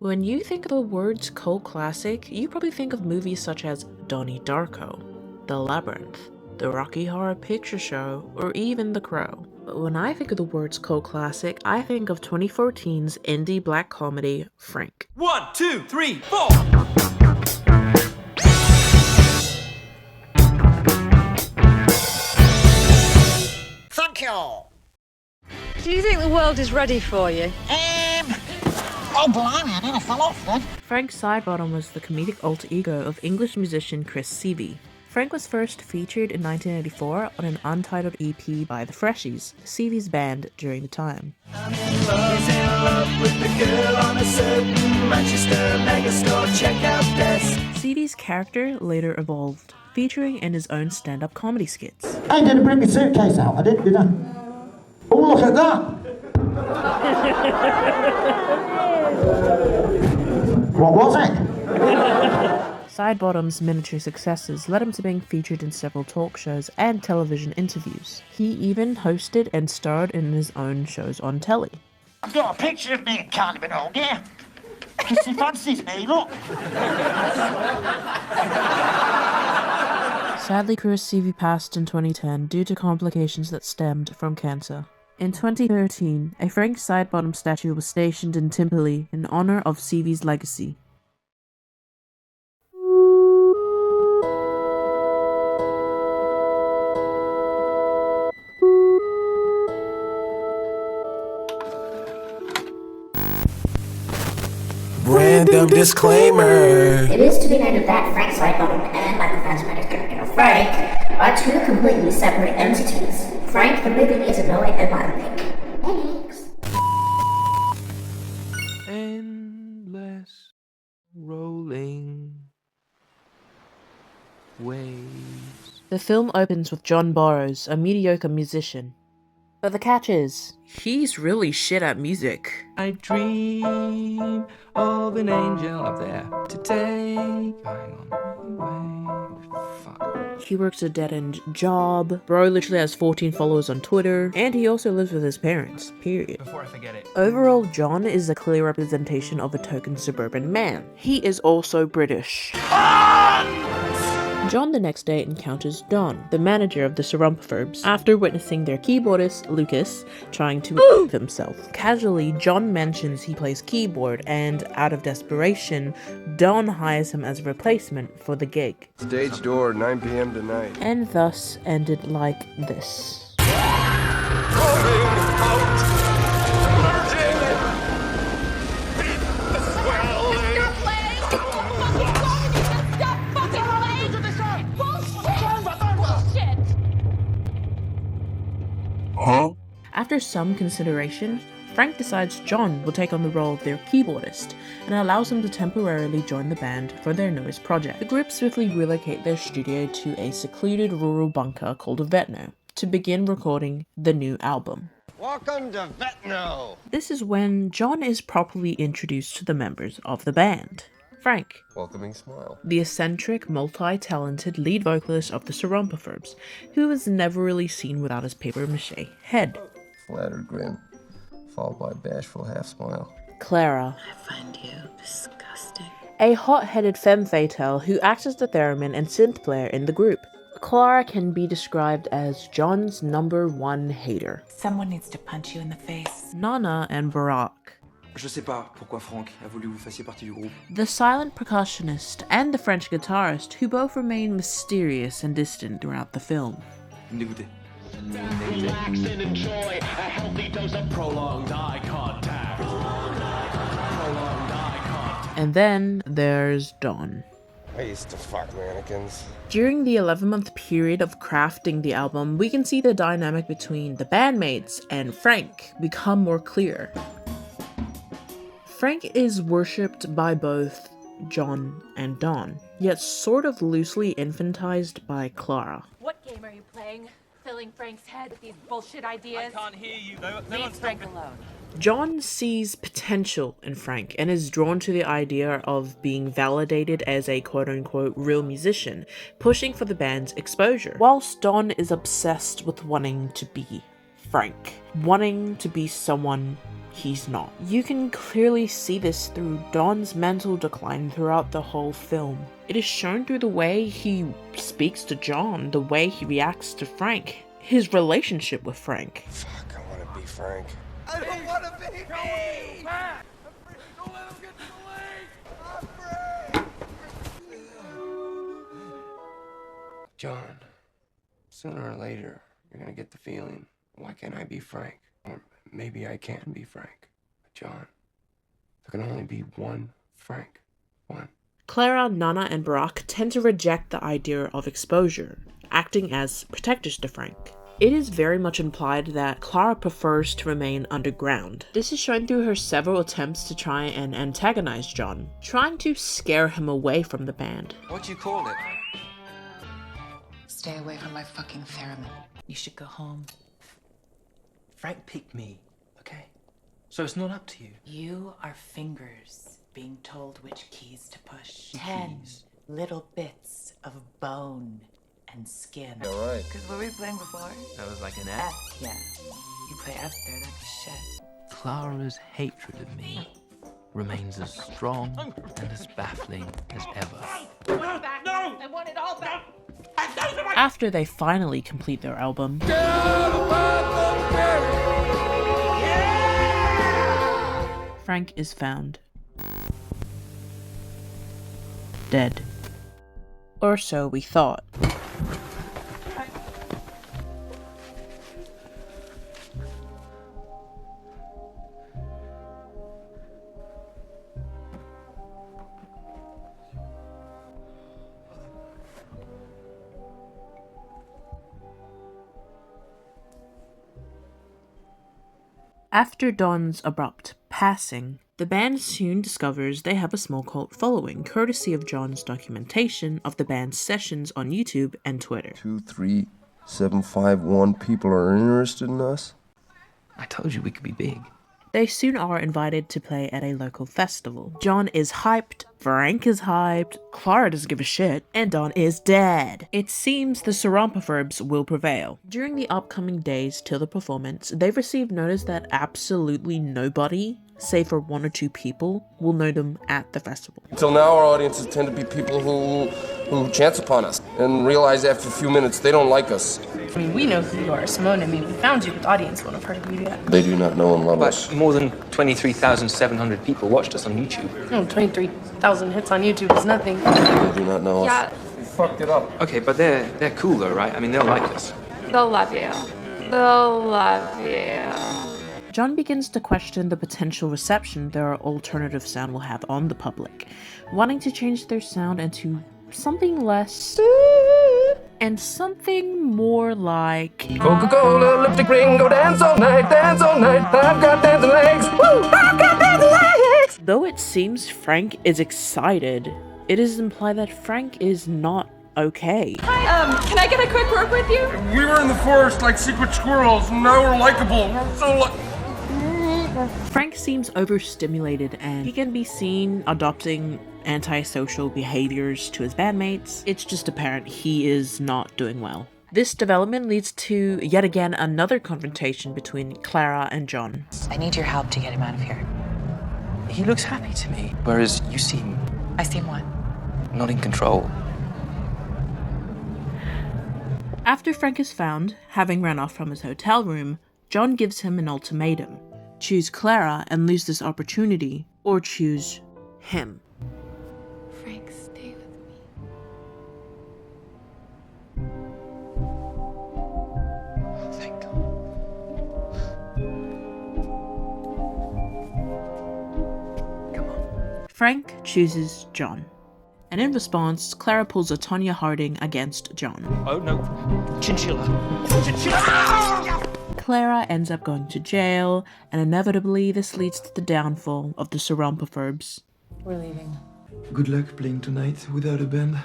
When you think of the words cult classic, you probably think of movies such as Donnie Darko, The Labyrinth, The Rocky Horror Picture Show, or even The Crow. But when I think of the words cult classic, I think of 2014's indie black comedy, Frank. 1, 2, 3, 4! Thank you. Do you think the world is ready for you? Oh blimey, I nearly fell off then. Frank Sidebottom was the comedic alter ego of English musician Chris Seavey. Frank was first featured in 1984 on an untitled EP by The Freshies, Seavey's band during the time. Seavey's character later evolved, featuring in his own stand-up comedy skits. I didn't bring my suitcase out, I did I? Oh, look at that! What was it? Sidebottom's miniature successes led him to being featured in several talk shows and television interviews. He even hosted and starred in his own shows on telly. I've got a picture of me and Carnival on here. Kissy fancies me, look. Sadly, Chris Seavey passed in 2010 due to complications that stemmed from cancer. In 2013, a Frank Sidebottom statue was stationed in Timperley in honor of Seavey's legacy. Random disclaimer. It is to be noted that Frank Sidebottom and Michael Fassbender's character Frank are two completely separate entities. Frank the movie is in no way a biopic. Thanks. Endless rolling waves. The film opens with John Burroughs, a mediocre musician. But the catch is, he's really shit at music. I dream of an angel up there to take. Hang on. Wait. Fuck. He works a dead-end job, bro literally has 14 followers on Twitter, and he also lives with his parents, period. Before I forget it. Overall, John is a clear representation of a token suburban man. He is also British. John the next day encounters Don, the manager of the Sarumpaphobes, after witnessing their keyboardist, Lucas, trying to remove himself. Casually, John mentions he plays keyboard, and out of desperation, Don hires him as a replacement for the gig. Stage door, 9 p.m. tonight. And thus ended like this. After some consideration, Frank decides John will take on the role of their keyboardist and allows him to temporarily join the band for their newest project. The group swiftly relocate their studio to a secluded rural bunker called Vetno to begin recording the new album. Welcome to Vetno. This is when John is properly introduced to the members of the band. Frank, Welcoming smile. the eccentric, multi-talented lead vocalist of the Sarumpaphobes, who is never really seen without his papier-mâché head. Flattered grin, followed by a bashful half smile. Clara, I find you disgusting. a hot-headed femme fatale who acts as the theremin and synth player in the group. Clara can be described as John's #1 hater. Someone needs to punch you in the face. Nana and Barack, Je sais pas pourquoi Franck a voulu que vous fassiez partie du groupe. the silent percussionist and the French guitarist, who both remain mysterious and distant throughout the film. Vous me dégoûtez. Relax and enjoy a healthy dose of prolonged eye contact. Prolonged eye contact. And then there's Don. I used to fuck mannequins. During the 11-month period of crafting the album, we can see the dynamic between the bandmates and Frank become more clear. Frank is worshipped by both John and Don, yet sort of loosely infantized by Clara. What game are you playing? Filling Frank's head with these bullshit ideas? I can't hear you. Leave Frank alone. John sees potential in Frank and is drawn to the idea of being validated as a quote-unquote real musician, pushing for the band's exposure, whilst Don is obsessed with wanting to be Frank, wanting to be someone he's not. You can clearly see this through Don's mental decline throughout the whole film. It is shown through the way he speaks to John, the way he reacts to Frank, his relationship with Frank. Fuck, I want to be Frank. I don't want to be me! Don't let him get to the lake! I'm free! John, sooner or later, you're gonna get the feeling, why can't I be Frank? Or maybe I can be Frank. But John, there can only be one Frank. One. Clara, Nana, and Barack tend to reject the idea of exposure, acting as protectors to Frank. It is very much implied that Clara prefers to remain underground. This is shown through her several attempts to try and antagonize John, trying to scare him away from the band. What do you call it? Stay away from my fucking theremin. You should go home. Frank picked me, okay? So it's not up to you. You are fingers being told which keys to push. 10 little bits of bone and skin. All right. Because what were we playing before? That was like an F. F, yeah. You play F there, that'd be shit. Clara's hatred of me remains as strong and as baffling as ever. I want it back. No! I want it all back. After they finally complete their album, Frank is found dead. Or so we thought. After Don's abrupt passing, the band soon discovers they have a small cult following, courtesy of John's documentation of the band's sessions on YouTube and Twitter. 23751 people are interested in us. I told you we could be big. They soon are invited to play at a local festival. John is hyped, Frank is hyped, Clara doesn't give a shit, and Don is dead. It seems the Seramphophobes will prevail. During the upcoming days till the performance, they've received notice that absolutely nobody, save for 1 or 2 people, will know them at the festival. Until now, our audiences tend to be people who chance upon us and realize after a few minutes they don't like us. I mean, we know who you are, Simone. I mean, we found you, but the audience won't have heard of you yet. They do not know and love us. But more than 23,700 people watched us on YouTube. 23,000 hits on YouTube is nothing. They do not know us. You fucked it up. Okay, but they're cool though, right? I mean, they'll like us. They'll love you. They'll love you. John begins to question the potential reception their alternative sound will have on the public, wanting to change their sound into something less and something more like Coca-Cola, lipstick ring, go dance all night, I've got dancing legs, woo, I've got dancing legs. Though it seems Frank is excited, it is implied that Frank is not okay. Hi, can I get a quick word with you? We were in the forest like secret squirrels, and now we're likable. We're so Frank seems overstimulated and he can be seen adopting antisocial behaviors to his bandmates. It's just apparent he is not doing well. This development leads to yet again another confrontation between Clara and John. I need your help to get him out of here. He looks happy to me, whereas you seem I seem what? not in control. After Frank is found, having run off from his hotel room, John gives him an ultimatum. Choose Clara and lose this opportunity, or choose him. Frank, stay with me. Thank God. Come on. Frank chooses John. And in response, Clara pulls a Tonya Harding against John. Oh no. Chinchilla. Clara ends up going to jail, and inevitably this leads to the downfall of the Seramphophobes. We're leaving. Good luck playing tonight without a band.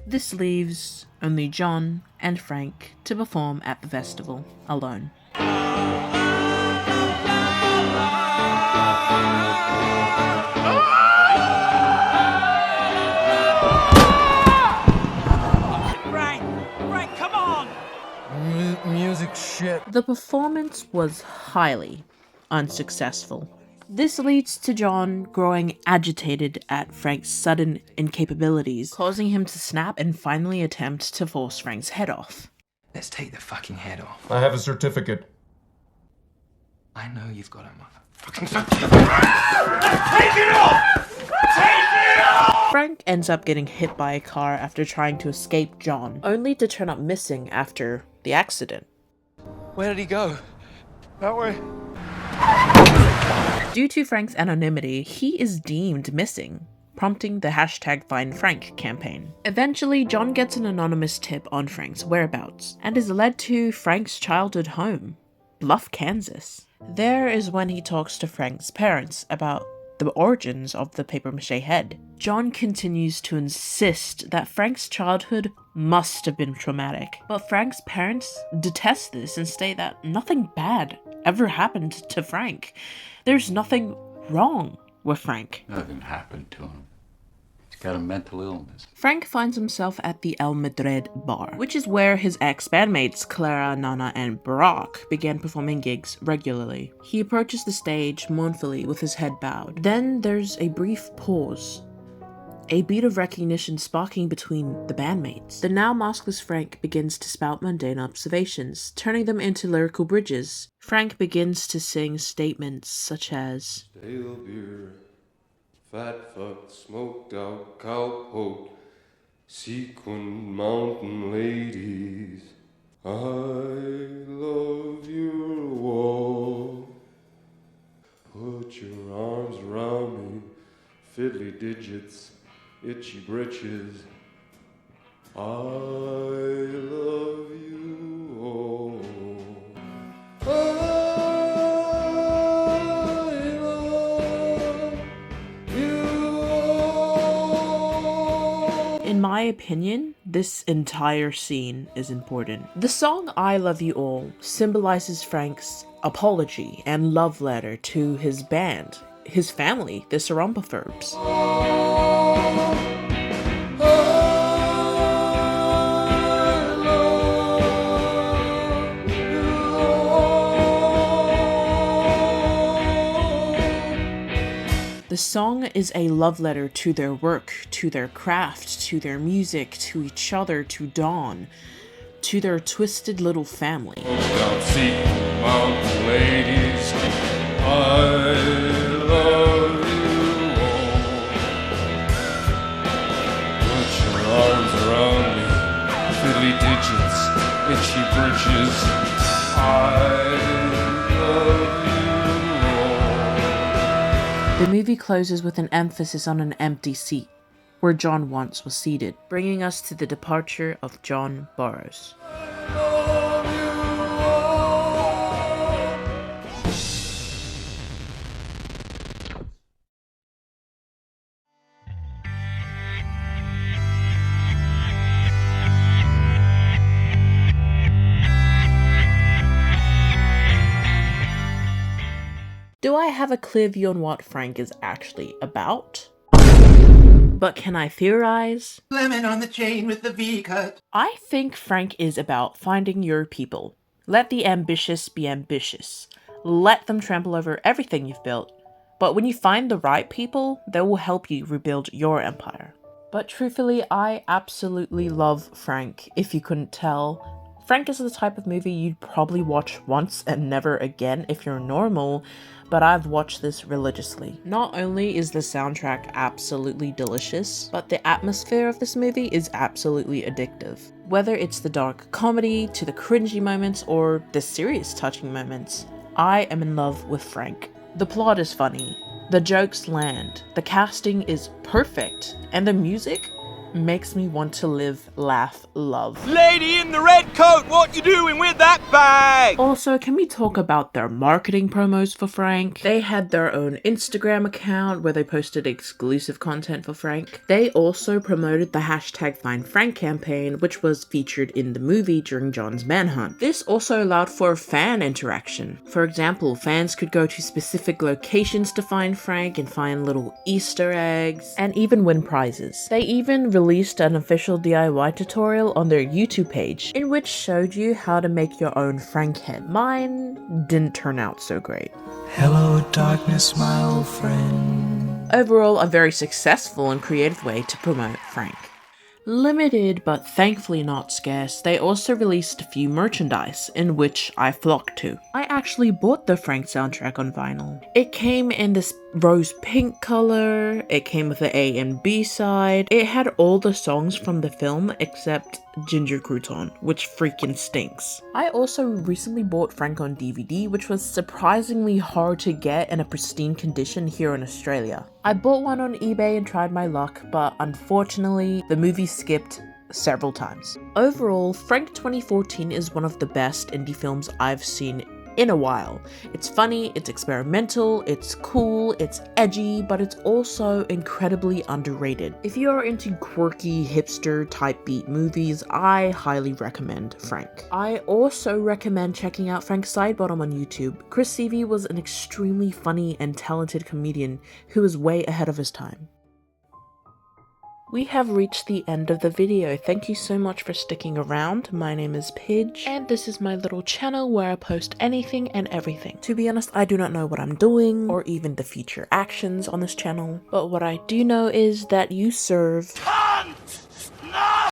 This leaves only John and Frank to perform at the festival alone. Frank, come on! Music shit. The performance was highly unsuccessful. This leads to John growing agitated at Frank's sudden incapabilities, causing him to snap and finally attempt to force Frank's head off. Let's take the fucking head off. I have a certificate. I know you've got a motherfucking Take it off! Take it off! Frank ends up getting hit by a car after trying to escape John, only to turn up missing after the accident. Where did he go? That way. Due to Frank's anonymity, he is deemed missing, prompting the #FindFrank campaign. Eventually, John gets an anonymous tip on Frank's whereabouts, and is led to Frank's childhood home, Bluff, Kansas. There is when he talks to Frank's parents about the origins of the papier-mâché head. John continues to insist that Frank's childhood must have been traumatic, but Frank's parents detest this and state that nothing bad ever happened to Frank. There's nothing wrong with Frank. Nothing happened to him. He's got a mental illness. Frank finds himself at the El Madrid bar, which is where his ex-bandmates Clara, Nana, and Barack began performing gigs regularly. He approaches the stage mournfully with his head bowed. Then there's a brief pause, a beat of recognition sparking between the bandmates. The now maskless Frank begins to spout mundane observations, turning them into lyrical bridges. Frank begins to sing statements such as, Stale beer, fat fuck, smoked out cowpoke, sequin mountain ladies. I love your wall. Put your arms around me, fiddly digits, itchy britches. I love you all. In my opinion, this entire scene is important. The song I Love You All symbolizes Frank's apology and love letter to his band, his family, the Sarumpafurbs. The song is a love letter to their work, to their craft, to their music, to each other, to Dawn, to their twisted little family. Down sequin mountain ladies, I love you all. Put your arms around me, fiddly digits, itchy britches. I love you all. The movie closes with an emphasis on an empty seat, where John once was seated, bringing us to the departure of John Burroughs. Do I have a clear view on what Frank is actually about? But can I theorize? Lemon on the chain with the V cut. I think Frank is about finding your people. Let the ambitious be ambitious. Let them trample over everything you've built. But when you find the right people, they will help you rebuild your empire. But truthfully, I absolutely love Frank, if you couldn't tell. Frank is the type of movie you'd probably watch once and never again if you're normal, but I've watched this religiously. Not only is the soundtrack absolutely delicious, but the atmosphere of this movie is absolutely addictive. Whether it's the dark comedy, to the cringy moments, or the serious touching moments, I am in love with Frank. The plot is funny, the jokes land, the casting is perfect, and the music makes me want to live, laugh, love. Lady in the red coat, what you doing with that bag? Also, can we talk about their marketing promos for Frank? They had their own Instagram account where they posted exclusive content for Frank. They also promoted the #FindFrank campaign, which was featured in the movie during John's manhunt. This also allowed for fan interaction. For example, fans could go to specific locations to find Frank and find little Easter eggs, and even win prizes. They even released released an official DIY tutorial on their YouTube page, in which showed you how to make your own Frank head. Mine didn't turn out so great. Hello darkness, my old friend. Overall, a very successful and creative way to promote Frank. Limited, but thankfully not scarce, they also released a few merchandise, in which I flocked to. I actually bought the Frank soundtrack on vinyl. It came in this rose pink color, it came with the A and B side, it had all the songs from the film except Ginger Crouton, which freaking stinks. I also recently bought Frank on DVD, which was surprisingly hard to get in a pristine condition here in Australia. I bought one on eBay and tried my luck, but unfortunately, the movie skipped several times. Overall, Frank 2014 is one of the best indie films I've seen in a while. It's funny, it's experimental, it's cool, it's edgy, but it's also incredibly underrated. If you are into quirky, hipster type beat movies, I highly recommend Frank. I also recommend checking out Frank Sidebottom on YouTube. Chris Seavey was an extremely funny and talented comedian who was way ahead of his time. We have reached the end of the video. Thank you so much for sticking around. My name is Pidge, and this is my little channel where I post anything and everything. To be honest, I do not know what I'm doing, or even the future actions on this channel, but what I do know is that you serve